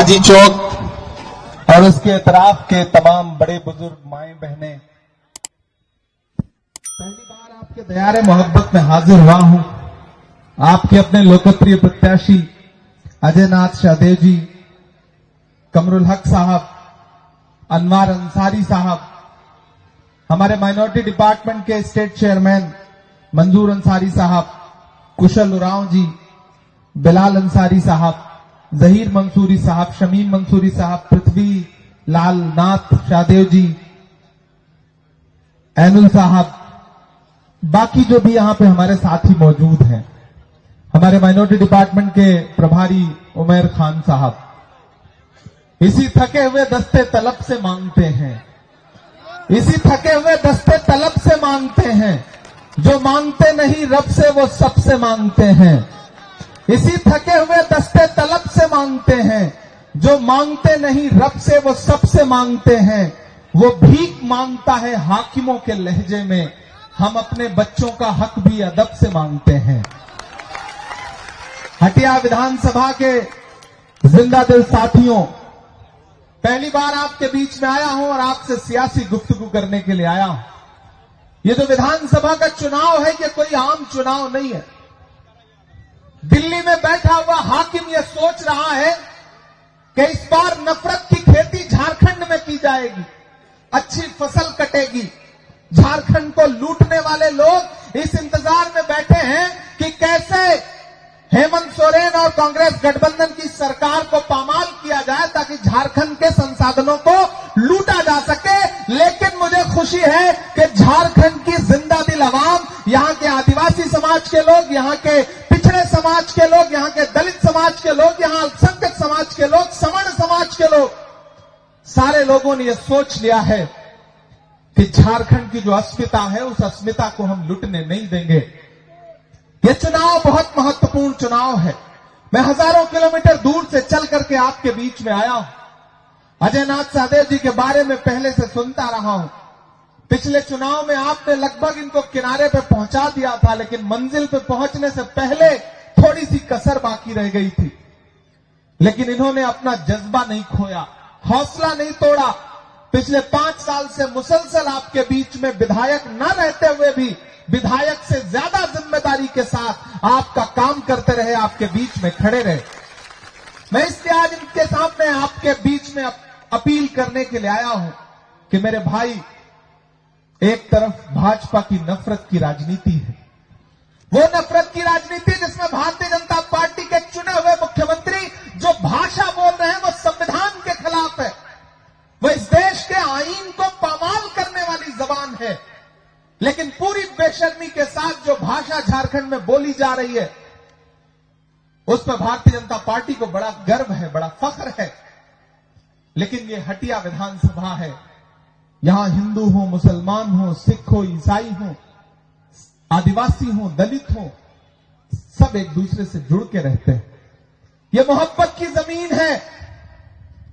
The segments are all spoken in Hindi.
हाजी चौक और उसके इतराफ के तमाम बड़े बुजुर्ग माएं बहनें, पहली बार आपके दयारे मोहब्बत में हाजिर हुआ हूं। आपके अपने लोकप्रिय प्रत्याशी अजय नाथ शाहदेव जी, कमरुल हक साहब, अनवार अंसारी साहब, हमारे माइनॉरिटी डिपार्टमेंट के स्टेट चेयरमैन मंजूर अंसारी साहब, कुशल उरांव जी, बिलाल अंसारी साहब, जहीर मंसूरी साहब, शमीम मंसूरी साहब, पृथ्वी लाल नाथ शाहदेव जी, ऐनुल साहब, बाकी जो भी यहां पे हमारे साथी मौजूद हैं, हमारे माइनॉरिटी डिपार्टमेंट के प्रभारी उमैर खान साहब, इसी थके हुए दस्ते तलब से मांगते हैं, इसी थके हुए दस्ते तलब से मांगते हैं, जो मांगते नहीं रब से वो सबसे मांगते हैं। इसी थके हुए दस्ते तलब से मांगते हैं, जो मांगते नहीं रब से वो सबसे मांगते हैं। वो भीख मांगता है हाकिमों के लहजे में, हम अपने बच्चों का हक भी अदब से मांगते हैं। हटिया विधानसभा के जिंदा दिल साथियों, पहली बार आपके बीच में आया हूं और आपसे सियासी गुफ्तगू करने के लिए आया हूं। ये जो विधानसभा का चुनाव है, ये कोई आम चुनाव नहीं है। दिल्ली में बैठा हुआ हाकिम ये सोच रहा है कि इस बार नफरत की खेती झारखंड में की जाएगी, अच्छी फसल कटेगी। झारखंड को लूटने वाले लोग इस इंतजार में बैठे हैं कि कैसे हेमंत सोरेन और कांग्रेस गठबंधन की सरकार को पामाल किया जाए ताकि झारखंड के संसाधनों को लूटा जा सके। लेकिन मुझे खुशी है कि झारखंड की जिंदा दिल अवाम, यहां के आदिवासी समाज के लोग, यहां के पिछड़े समाज के लोग, यहां के दलित समाज के लोग, यहां अल्पसंख्यक समाज के लोग, सवर्ण समाज के लोग, सारे लोगों ने यह सोच लिया है कि झारखंड की जो अस्मिता है, उस अस्मिता को हम लुटने नहीं देंगे। यह चुनाव बहुत महत्वपूर्ण चुनाव है। मैं हजारों किलोमीटर दूर से चल करके आपके बीच में आया हूं। अजय नाथ शाहदेव जी के बारे में पहले से सुनता रहा हूं। पिछले चुनाव में आपने लगभग इनको किनारे पे पहुंचा दिया था, लेकिन मंजिल पे पहुंचने से पहले थोड़ी सी कसर बाकी रह गई थी। लेकिन इन्होंने अपना जज्बा नहीं खोया, हौसला नहीं तोड़ा। पिछले 5 साल से मुसलसल आपके बीच में विधायक न रहते हुए भी विधायक से ज्यादा जिम्मेदारी के साथ आपका काम करते रहे, आपके बीच में खड़े रहे। मैं इसलिए आज इनके सामने आपके बीच में अपील करने के लिए आया हूं कि मेरे भाई, एक तरफ भाजपा की नफरत की राजनीति है, वो नफरत की राजनीति जिसमें भारतीय जनता पार्टी के चुने हुए मुख्यमंत्री जो भाषा बोल रहे हैं वो संविधान के खिलाफ है, वो इस देश के आईन को पामाल करने वाली जबान है। लेकिन पूरी बेशर्मी के साथ जो भाषा झारखंड में बोली जा रही है, उस पर भारतीय जनता पार्टी को बड़ा गर्व है, बड़ा फख्र है। लेकिन ये हटिया विधानसभा है, यहां हिंदू हो, मुसलमान हो, सिख हो, ईसाई हो, आदिवासी हो, दलित हो, सब एक दूसरे से जुड़ के रहते हैं। ये मोहब्बत की जमीन है।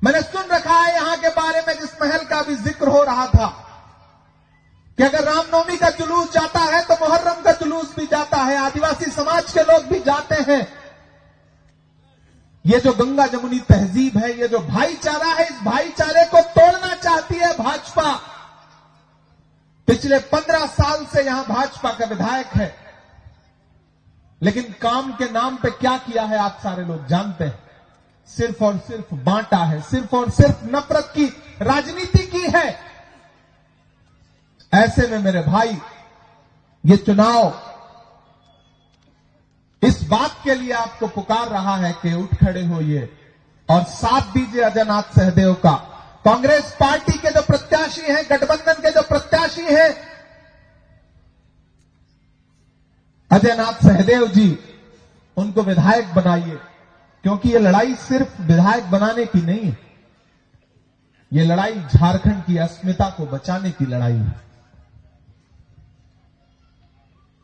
मैंने सुन रखा है यहां के बारे में, जिस महल का भी जिक्र हो रहा था, कि अगर रामनवमी का जुलूस जाता है तो मुहर्रम का जुलूस भी जाता है, आदिवासी समाज के लोग भी जाते हैं। ये जो गंगा जमुनी तहजीब है, ये जो भाईचारा है, इस भाईचारे को तोड़ना चाहती है भाजपा। पिछले 15 साल से यहां भाजपा का विधायक है, लेकिन काम के नाम पे क्या किया है आप सारे लोग जानते हैं। सिर्फ और सिर्फ बांटा है, सिर्फ और सिर्फ नफरत की राजनीति की है। ऐसे में मेरे भाई, ये चुनाव इस बात के लिए आपको पुकार रहा है कि उठ खड़े होइए और साथ दीजिए अजय नाथ शाहदेव का। कांग्रेस पार्टी के जो प्रत्याशी हैं, गठबंधन के जो प्रत्याशी हैं, अजय नाथ शाहदेव जी, उनको विधायक बनाइए। क्योंकि ये लड़ाई सिर्फ विधायक बनाने की नहीं है, ये लड़ाई झारखंड की अस्मिता को बचाने की लड़ाई है।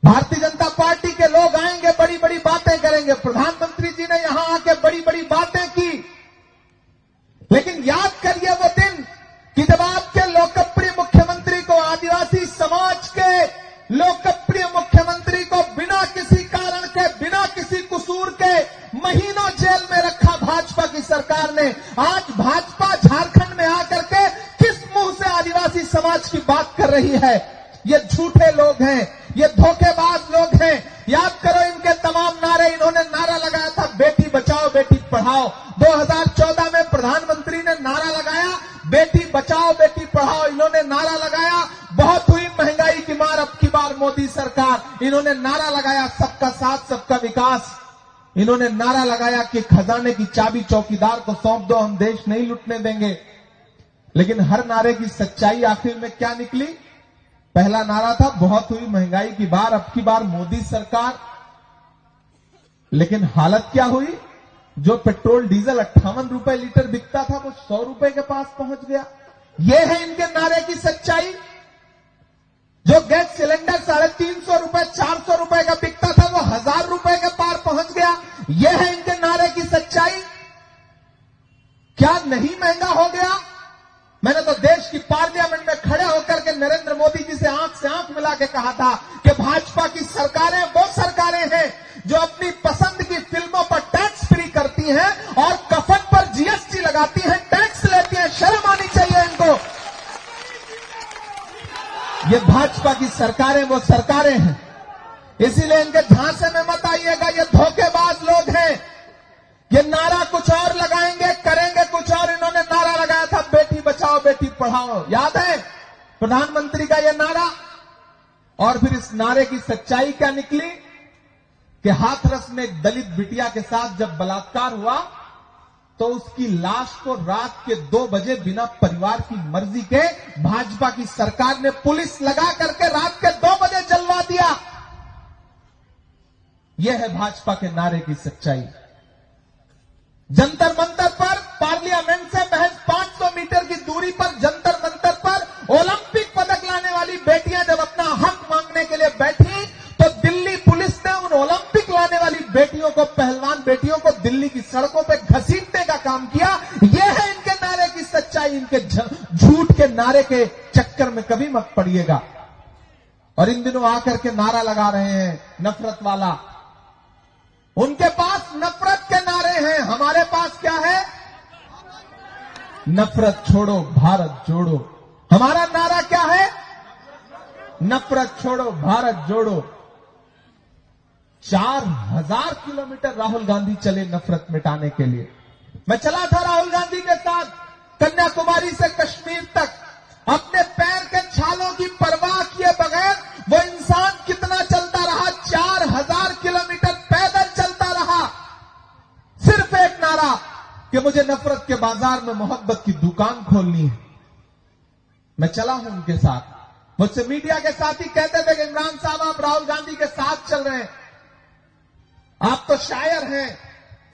भारतीय जनता पार्टी के लोग आएंगे, बड़ी बड़ी बातें करेंगे। प्रधानमंत्री जी ने यहां आके बड़ी बड़ी बातें की, लेकिन याद करिए वो दिन कि जब आपके लोकप्रिय मुख्यमंत्री को, आदिवासी समाज के लोकप्रिय मुख्यमंत्री को बिना किसी कारण के, बिना किसी कसूर के महीनों जेल में रखा भाजपा की सरकार ने। आज भाजपा झारखंड में आकर के किस मुंह से आदिवासी समाज की बात कर रही है? ये झूठे लोग हैं, ये धोखेबाज लोग हैं। याद करो इनके तमाम नारे। इन्होंने नारा लगाया था बेटी बचाओ बेटी पढ़ाओ। 2014 में प्रधानमंत्री ने नारा लगाया बेटी बचाओ बेटी पढ़ाओ। इन्होंने नारा लगाया बहुत हुई महंगाई की मार, अब की बार मोदी सरकार। इन्होंने नारा लगाया सबका साथ सबका विकास। इन्होंने नारा लगाया कि खजाने की चाबी चौकीदार को सौंप दो, हम देश नहीं लूटने देंगे। लेकिन हर नारे की सच्चाई आखिर में क्या निकली? पहला नारा था बहुत हुई महंगाई की बार, अब की बार मोदी सरकार। लेकिन हालत क्या हुई? जो पेट्रोल डीजल 58 रुपए लीटर बिकता था वो 100 रुपए के पास पहुंच गया। यह है इनके नारे की सच्चाई। जो गैस सिलेंडर 350 रुपए 400 रुपए का बिकता था वो 1000 रुपए के पार पहुंच गया। यह है इनके नारे की सच्चाई। क्या नहीं महंगा हो गया? मैंने तो देश की पार्लियामेंट में खड़े होकर के नरेंद्र मोदी जी से आंख मिला के कहा था कि भाजपा की सरकारें वो सरकारें हैं जो अपनी पसंद की फिल्मों पर टैक्स फ्री करती हैं और कफन पर जीएसटी लगाती हैं, टैक्स लेती हैं। शर्म आनी चाहिए इनको। ये भाजपा की सरकारें वो सरकारें हैं। इसीलिए इनके झांसे में मत आइएगा। ये धोखेबाज लोग हैं। ये नारा कुछ और लगाएंगे, करेंगे कुछ और। इन्होंने नारा लगाया था बेटी बचाओ बेटी पढ़ाओ, याद है प्रधानमंत्री का यह नारा? और फिर इस नारे की सच्चाई क्या निकली कि हाथरस में एक दलित बिटिया के साथ जब बलात्कार हुआ तो उसकी लाश को रात के 2 बजे बिना परिवार की मर्जी के भाजपा की सरकार ने पुलिस लगा करके रात के 2 बजे जलवा दिया। यह है भाजपा के नारे की सच्चाई। जंतर मंतर पर पार्लियामेंट से महज 500 मीटर की दूरी पर जंतर मंतर पर ओलंपिक पदक लाने वाली बेटियां जब अपना हक मांगने के लिए बैठी तो दिल्ली पुलिस ने उन ओलंपिक लाने वाली बेटियों को, पहलवान बेटियों को दिल्ली की सड़कों पर घसीटने का काम किया। यह है इनके नारे की सच्चाई। इनके झूठ के नारे के चक्कर में कभी मत पड़िएगा। और इन दिनों आकर के नारा लगा रहे हैं नफरत वाला। उनके पास नफरत के नारे हैं, हमारे पास क्या है? नफरत छोड़ो भारत जोड़ो। हमारा नारा क्या है? नफरत छोड़ो भारत जोड़ो। 4000 किलोमीटर राहुल गांधी चले नफरत मिटाने के लिए। मैं चला था राहुल गांधी के साथ कन्याकुमारी से कश्मीर तक। अपने पैर के छालों की परवाह किए बगैर वो इंसान कितना चलता रहा? 4000 किलोमीटर पैदल चलता रहा। सिर्फ एक नारा कि मुझे नफरत के बाजार में मोहब्बत की दुकान खोलनी है। मैं चला हूं उनके साथ। मुझसे मीडिया के साथी कहते थे कि इमरान साहब आप राहुल गांधी के साथ चल रहे हैं, आप तो शायर हैं,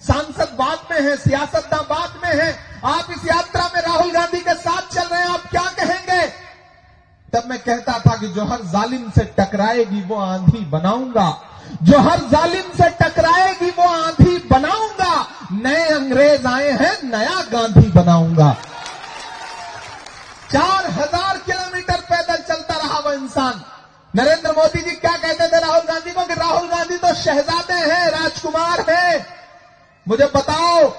सांसद बाद में हैं, सियासतदान बाद में हैं, आप इस यात्रा में राहुल गांधी के साथ चल रहे हैं, आप क्या कहेंगे? तब मैं कहता था कि जो हर जालिम से टकराएगी वो आंधी बनाऊंगा, जो हर जालिम से टकराएगी वो आंधी बनाऊंगा। नए अंग्रेज आए हैं, नया गांधी बनाऊंगा। 4000 किलोमीटर पैदल चलता रहा वो इंसान। नरेंद्र मोदी जी क्या कहते थे राहुल गांधी को कि राहुल गांधी तो शहजादे हैं, राजकुमार हैं। मुझे बताओ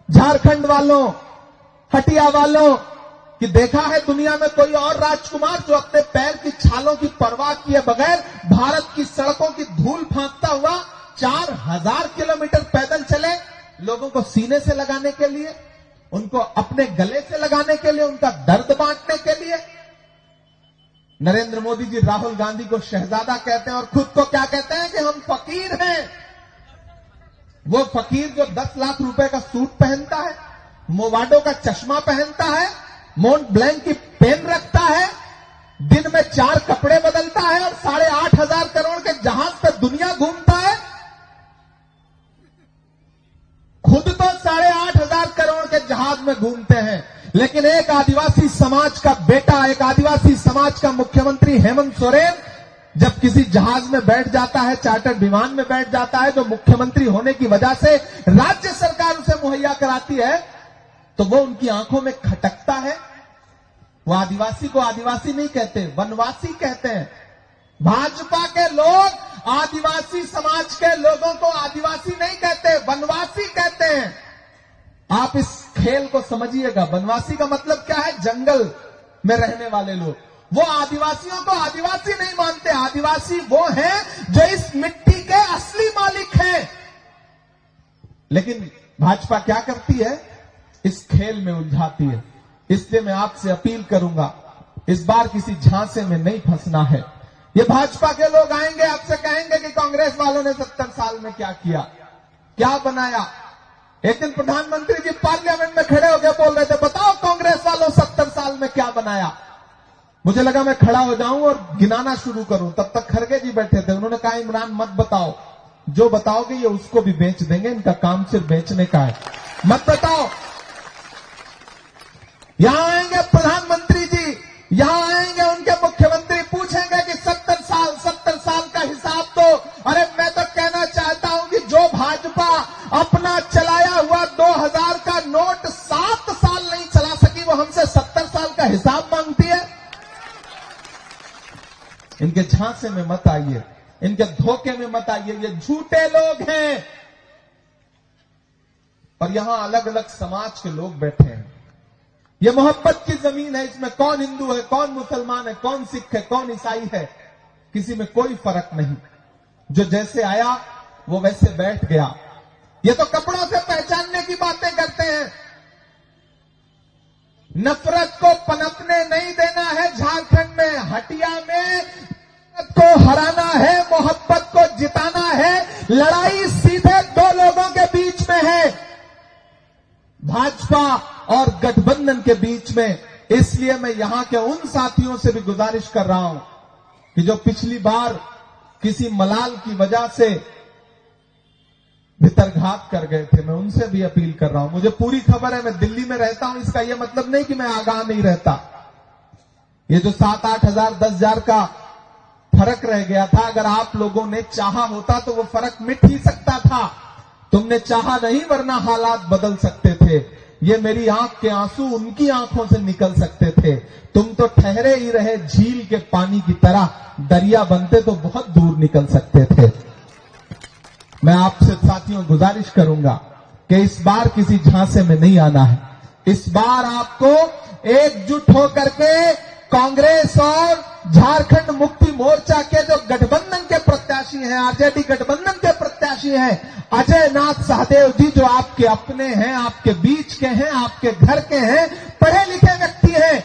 झारखंड वालों, हटिया वालों, कि देखा है दुनिया में कोई और राजकुमार जो अपने पैर की छालों की परवाह किए बगैर भारत की सड़कों की धूल फांकता हुआ 4000 किलोमीटर पैदल चले, लोगों को सीने से लगाने के लिए, उनको अपने गले से लगाने के लिए, उनका दर्द बांटने के लिए। नरेंद्र मोदी जी राहुल गांधी को शहजादा कहते हैं और खुद को क्या कहते हैं कि हम फकीर हैं। वो फकीर जो 10 लाख रुपए का सूट पहनता है, मोवाडो का चश्मा पहनता है, मोंट ब्लैंक की पेन रखता है, दिन में 4 कपड़े बदलता है और 8,500 करोड़ के जहाज पर दुनिया घूमता है। खुद तो 8,500 करोड़ के जहाज में घूमते हैं, लेकिन एक आदिवासी समाज का बेटा, एक आदिवासी समाज का मुख्यमंत्री हेमंत सोरेन जब किसी जहाज में बैठ जाता है, चार्टर्ड विमान में बैठ जाता है, जो मुख्यमंत्री होने की वजह से राज्य सरकार उसे मुहैया कराती है, तो वो उनकी आंखों में खटकता है। वो आदिवासी को आदिवासी नहीं कहते, वनवासी कहते हैं। भाजपा के लोग आदिवासी समाज के लोगों को आदिवासी नहीं कहते, वनवासी कहते हैं। आप इस खेल को समझिएगा। बनवासी का मतलब क्या है? जंगल में रहने वाले लोग। वो आदिवासियों को आदिवासी नहीं मानते। आदिवासी वो हैं जो इस मिट्टी के असली मालिक हैं। लेकिन भाजपा क्या करती है? इस खेल में उलझाती है। इसलिए मैं आपसे अपील करूंगा, इस बार किसी झांसे में नहीं फंसना है। ये भाजपा के लोग आएंगे, आपसे कहेंगे कि कांग्रेस वालों ने 70 साल में क्या किया, क्या बनाया। एक दिन प्रधानमंत्री जी पार्लियामेंट में खड़े होकर बोल रहे थे, बताओ कांग्रेस वालों 70 साल में क्या बनाया। मुझे लगा मैं खड़ा हो जाऊं और गिनाना शुरू करूं, तब तक खड़गे जी बैठे थे। उन्होंने कहा, इमरान मत बताओ, जो बताओगे ये उसको भी बेच देंगे, इनका काम सिर्फ बेचने का है, मत बताओ। यहां आएंगे प्रधानमंत्री जी, यहां आएंगे उनके मुख्यमंत्री, पूछेंगे कि 70 साल का हिसाब तो। अरे मैं तो कहना चाहता हूं कि जो भाजपा अपना चलाया हुआ 2000 का नोट 7 साल नहीं चला सकी, वो हमसे 70 साल का हिसाब मांगती है। इनके झांसे में मत आइए, इनके धोखे में मत आइए। ये झूठे लोग हैं। और यहां अलग अलग समाज के लोग बैठे हैं। ये मोहब्बत की जमीन है। इसमें कौन हिंदू है, कौन मुसलमान है, कौन सिख है, कौन ईसाई है, किसी में कोई फर्क नहीं। जो जैसे आया वो वैसे बैठ गया। ये तो कपड़ों से पहचानने की बातें करते हैं। नफरत को पनपने नहीं देना है। झारखंड में, हटिया में नफरत को हराना है, मोहब्बत को जिताना है। लड़ाई सीधे दो लोगों के बीच में है, भाजपा और गठबंधन के बीच में। इसलिए मैं यहां के उन साथियों से भी गुजारिश कर रहा हूं कि जो पिछली बार किसी मलाल की वजह से भितरघात कर गए थे, मैं उनसे भी अपील कर रहा हूं। मुझे पूरी खबर है, मैं दिल्ली में रहता हूं, इसका यह मतलब नहीं कि मैं आगाह नहीं रहता। ये जो 7-8 हजार 10,000 का फर्क रह गया था, अगर आप लोगों ने चाहा होता तो वो फर्क मिट ही सकता था। तुमने चाहा नहीं, वरना हालात बदल सकते थे। ये मेरी आंख के आंसू उनकी आंखों से निकल सकते थे। तुम तो ठहरे ही रहे झील के पानी की तरह, दरिया बनते तो बहुत दूर निकल सकते थे। मैं आपसे साथियों गुजारिश करूंगा कि इस बार किसी झांसे में नहीं आना है। इस बार आपको एकजुट होकर के कांग्रेस और झारखंड मुक्ति मोर्चा के जो गठबंधन के प्रत्याशी हैं, आरजेडी गठबंधन के प्रत्याशी हैं, अजय नाथ सहदेव जी, जो आपके अपने हैं, आपके बीच के हैं, आपके घर के हैं, पढ़े लिखे व्यक्ति हैं।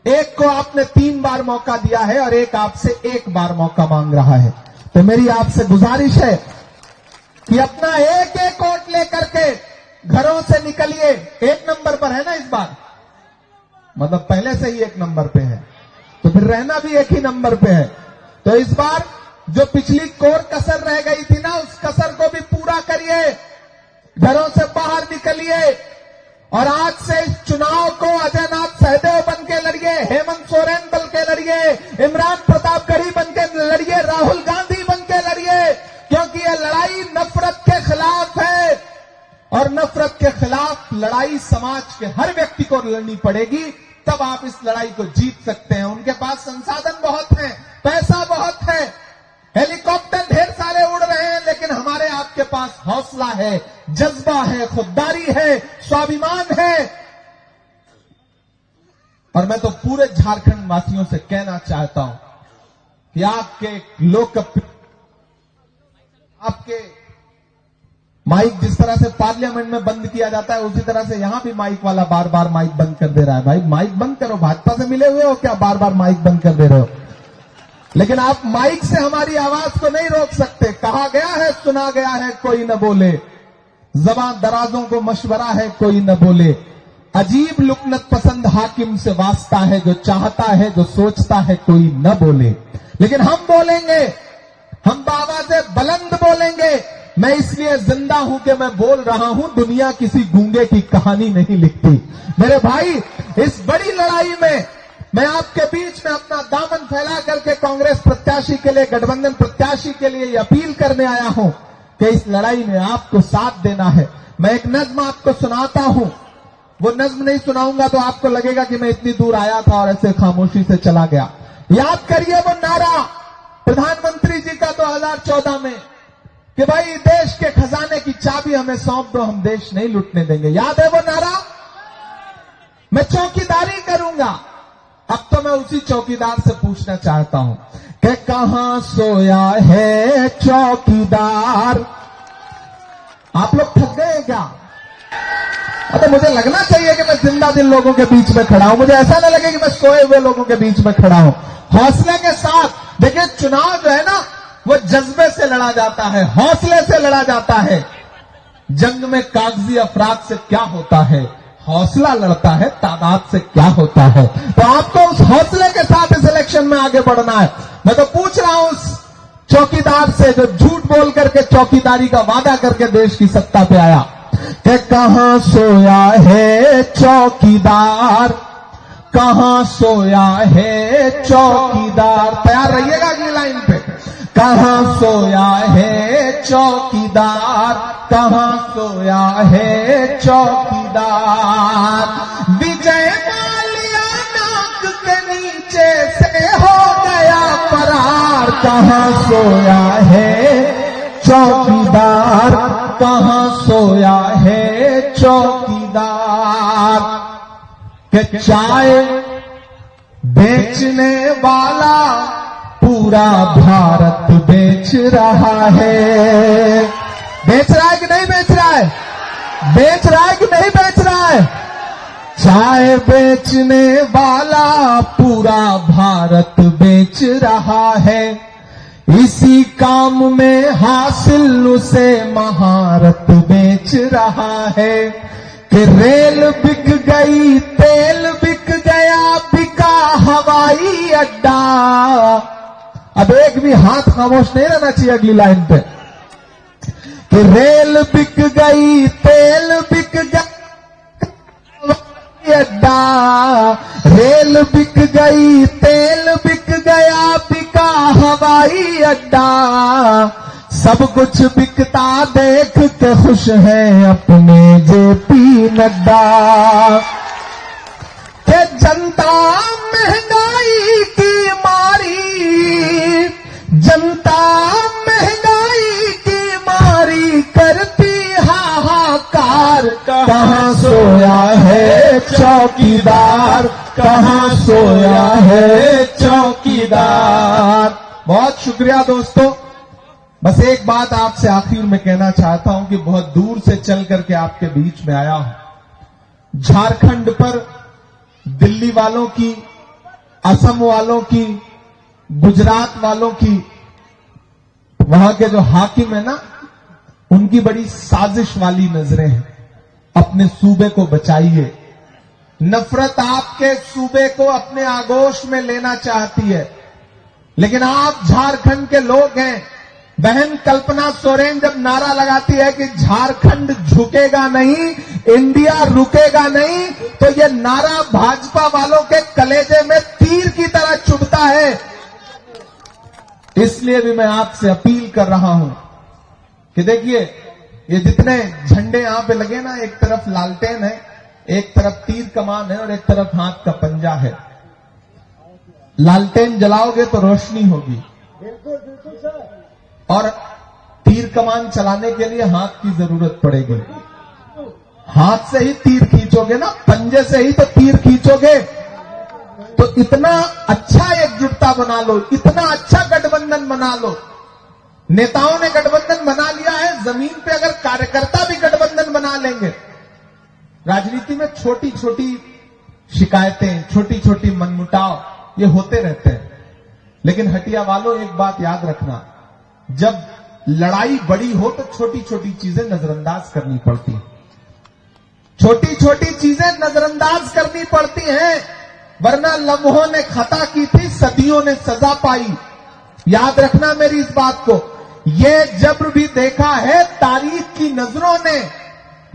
एक को आपने 3 बार मौका दिया है और एक आपसे 1 बार मौका मांग रहा है। तो मेरी आपसे गुजारिश है कि अपना एक एक वोट लेकर के घरों से निकलिए। 1 नंबर पर है ना इस बार, मतलब पहले से ही 1 नंबर पे है, तो फिर रहना भी 1 ही नंबर पे है। तो इस बार जो पिछली कोर कसर रह गई थी ना, उस कसर को भी पूरा करिए, घरों से बाहर निकलिए और आज से इस चुनाव को अजय नाथ सहदेव बन के लड़िए, हेमंत सोरेन बन के लड़िए, इमरान प्रतापगढ़ी बन के लड़िए, राहुल गांधी बन के लड़िए, क्योंकि यह लड़ाई नफरत के खिलाफ है। और नफरत के खिलाफ लड़ाई समाज के हर व्यक्ति को लड़नी पड़ेगी, तब आप इस लड़ाई को जीत सकते हैं। उनके पास संसाधन बहुत हैं, पैसा बहुत है, हेलीकॉप्टर ढेर सारे उड़ रहे हैं, लेकिन हमारे आपके पास हौसला है, जज्बा है, खुददारी है, स्वाभिमान है। और मैं तो पूरे झारखंड वासियों से कहना चाहता हूं कि आपके लोकप्रिय, आपके माइक जिस तरह से पार्लियामेंट में बंद किया जाता है, उसी तरह से यहां भी माइक वाला बार बार माइक बंद कर दे रहा है। भाई माइक बंद करो, भाजपा से मिले हुए हो क्या, बार बार माइक बंद कर दे रहे हो। लेकिन आप माइक से हमारी आवाज को नहीं रोक सकते। कहा गया है, सुना गया है, कोई न बोले, ज़बां दराजों को मशवरा है, कोई न बोले। अजीब लुकनत पसंद हाकिम से वास्ता है, जो चाहता है, जो सोचता है, कोई न बोले। लेकिन हम बोलेंगे, हम बाबा से बुलंद बोलेंगे। मैं इसलिए जिंदा हूं कि मैं बोल रहा हूं, दुनिया किसी गूंगे की कहानी नहीं लिखती। मेरे भाई, इस बड़ी लड़ाई में मैं आपके बीच में अपना दामन फैला करके कांग्रेस प्रत्याशी के लिए, गठबंधन प्रत्याशी के लिए अपील करने आया हूं कि इस लड़ाई में आपको साथ देना है। मैं एक नज्म आपको सुनाता हूं, वो नज्म नहीं सुनाऊंगा तो आपको लगेगा कि मैं इतनी दूर आया था और ऐसे खामोशी से चला गया। याद करिए वो नारा प्रधानमंत्री जी का 2014 में कि भाई देश के खजाने की चाबी हमें सौंप दो, हम देश नहीं लूटने देंगे। याद है वो नारा? मैं चौकीदारी करूंगा। अब तो मैं उसी चौकीदार से पूछना चाहता हूं कि कहां सोया है चौकीदार? आप लोग थक गए हैं क्या? तो मुझे लगना चाहिए कि मैं जिंदा दिल लोगों के बीच में खड़ा हूं। मुझे ऐसा ना लगे कि मैं सोए हुए लोगों के बीच में खड़ा हूं। हौसले के साथ देखिए, चुनाव जो है ना वो जज्बे से लड़ा जाता है, हौसले से लड़ा जाता है। जंग में कागजी अफराद से क्या होता है, हौसला लड़ता है तादाद से क्या होता है। तो आपको उस हौसले के साथ इस इलेक्शन में आगे बढ़ना है। मैं तो पूछ रहा हूं उस चौकीदार से जो झूठ बोल करके चौकीदारी का वादा करके देश की सत्ता पे आया कि कहां सोया है चौकीदार, कहां सोया है चौकीदार। तैयार रहिएगा अगली लाइन पे। कहां सोया है चौकीदार, कहां सोया है चौकीदार। विजय माल्या नाक के नीचे से हो गया फरार। कहां सोया है चौकीदार, कहां सोया है चौकीदार। कि चाय बेचने वाला पूरा भारत बेच रहा है। बेच रहा है कि नहीं बेच रहा है? बेच रहा है कि नहीं बेच रहा है? चाय बेचने वाला पूरा भारत बेच रहा है। इसी काम में हासिल उसे महारत बेच रहा है। कि रेल बिक गई, तेल बिक गया, बिका हवाई अड्डा। अब एक भी हाथ खामोश नहीं रहना चाहिए अगली लाइन पे। कि रेल बिक गई, तेल बिक गया, हवाई अड्डा। रेल बिक गई, तेल बिक गया, बिका हवाई अड्डा। सब कुछ बिकता देख के खुश है अपने जेपी नड्डा। के जनता महंगाई की मारी, जनता महंगाई की मारी करती हाहाकार। कहां सोया है चौकीदार, कहां सोया है चौकीदार। बहुत शुक्रिया दोस्तों। बस एक बात आपसे आखिर में कहना चाहता हूं कि बहुत दूर से चल करके आपके बीच में आया हूं। झारखंड पर दिल्ली वालों की, असम वालों की, गुजरात वालों की, वहां के जो हाकिम है ना, उनकी बड़ी साजिश वाली नजरें हैं। अपने सूबे को बचाइए। नफरत आपके सूबे को अपने आगोश में लेना चाहती है, लेकिन आप झारखंड के लोग हैं। बहन कल्पना सोरेन जब नारा लगाती है कि झारखंड झुकेगा नहीं, इंडिया रुकेगा नहीं, तो ये नारा भाजपा वालों के कलेजे में तीर की तरह चुभता है। इसलिए भी मैं आपसे अपील कर रहा हूं कि देखिए, ये जितने झंडे यहां पे लगे ना, एक तरफ लालटेन है, एक तरफ तीर कमान है और एक तरफ हाथ का पंजा है। लालटेन जलाओगे तो रोशनी होगी, और तीर कमान चलाने के लिए हाथ की जरूरत पड़ेगी। हाथ से ही तीर खींचोगे ना, पंजे से ही तो तीर खींचोगे। तो इतना अच्छा एकजुटता बना लो, इतना अच्छा गठबंधन बना लो। नेताओं ने गठबंधन बना लिया है, जमीन पे अगर कार्यकर्ता भी गठबंधन बना लेंगे। राजनीति में छोटी छोटी शिकायतें, छोटी छोटी मनमुटाव ये होते रहते हैं, लेकिन हटिया वालों एक बात याद रखना, जब लड़ाई बड़ी हो तो छोटी छोटी चीजें नजरअंदाज करनी पड़ती हैं। छोटी छोटी चीजें नजरअंदाज करनी पड़ती हैं, वरना लम्हों ने खता की थी, सदियों ने सजा पाई। याद रखना मेरी इस बात को। ये जब्र भी देखा है तारीख की नजरों ने,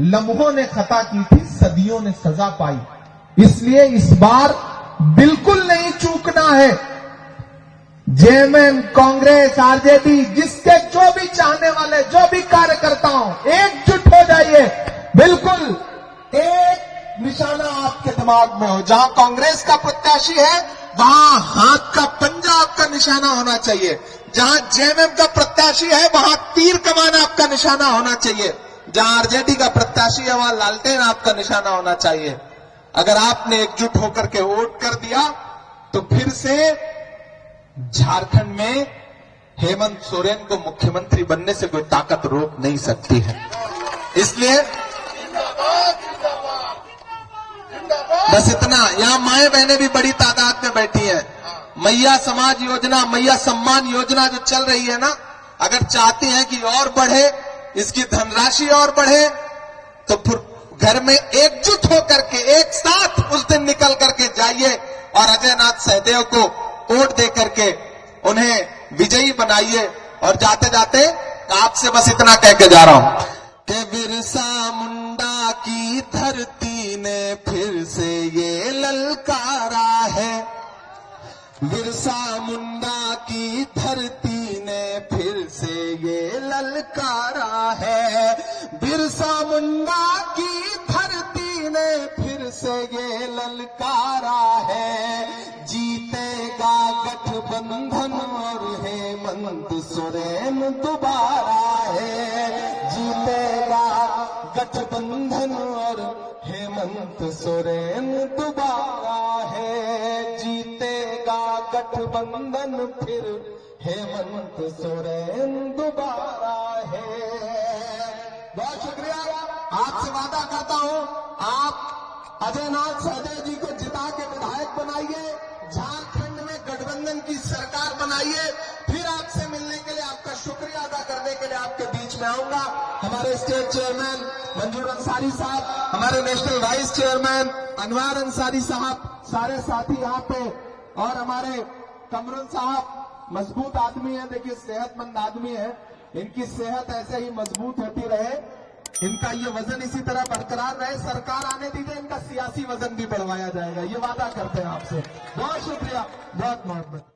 लम्हों ने खता की थी, सदियों ने सजा पाई। इसलिए इस बार बिल्कुल नहीं चूकना है। जेएमएम, कांग्रेस, आरजेडी, जिसके जो भी चाहने वाले, जो भी कार्यकर्ता हो, एकजुट हो जाइए। बिल्कुल एक निशाना आपके दिमाग में हो। जहां कांग्रेस का प्रत्याशी है, वहां हाथ का पंजा आपका निशाना होना चाहिए। जहां जेएमएम का प्रत्याशी है वहां तीर कमान आपका निशाना होना चाहिए, जहां आरजेडी का प्रत्याशी है वहां लालटेन आपका निशाना होना चाहिए। अगर आपने एकजुट होकर के वोट कर दिया तो फिर से झारखंड में हेमंत सोरेन को मुख्यमंत्री बनने से कोई ताकत रोक नहीं सकती है। इसलिए बस इतना, यहां माएं बहनें भी बड़ी तादाद में बैठी हैं। मैया समाज योजना, मैया सम्मान योजना जो चल रही है ना, अगर चाहती हैं कि और बढ़े, इसकी धनराशि और बढ़े, तो फिर घर में एकजुट होकर के एक साथ उस दिन निकल करके जाइए और अजय नाथ सहदेव को वोट दे करके उन्हें विजयी बनाइए। और जाते जाते आपसे बस इतना कह के जा रहा हूं कि बिरसा मुंडा की धरती ने फिर से ये ललकारा है, बिरसा मुंडा की धरती ने फिर से ये ललकारा है, बिरसा मुंडा की धरती ने फिर से ये ललकारा है, जीतेगा गठबंधन और हेमंत सोरेन दोबारा है, जीतेगा गठबंधन और हेमंत सोरेन दोबारा है, जीतेगा गठबंधन फिर हेमंत सोरेन दोबारा है। बहुत शुक्रिया। आपसे वादा करता हूं, आप अजय नाथ सहदेव जी को जिता के विधायक बनाइए, झारखंड में गठबंधन की सरकार बनाइए, फिर आपसे मिलने के लिए, आपका शुक्रिया अदा करने के लिए आपके बीच में आऊंगा। हमारे स्टेट चेयरमैन मंजूर अंसारी साहब, हमारे national vice chairman Anwar Ansari साहब, सारे साथी यहाँ पे, और हमारे कमरुल साहब मजबूत आदमी है, देखिए सेहतमंद आदमी है, इनकी सेहत ऐसे ही मजबूत होती रहे, इनका ये वजन इसी तरह बरकरार रहे, सरकार आने दीजिए, इनका सियासी वजन भी बढ़वाया जाएगा, ये वादा करते हैं आपसे। बहुत शुक्रिया, बहुत मोहब्बत।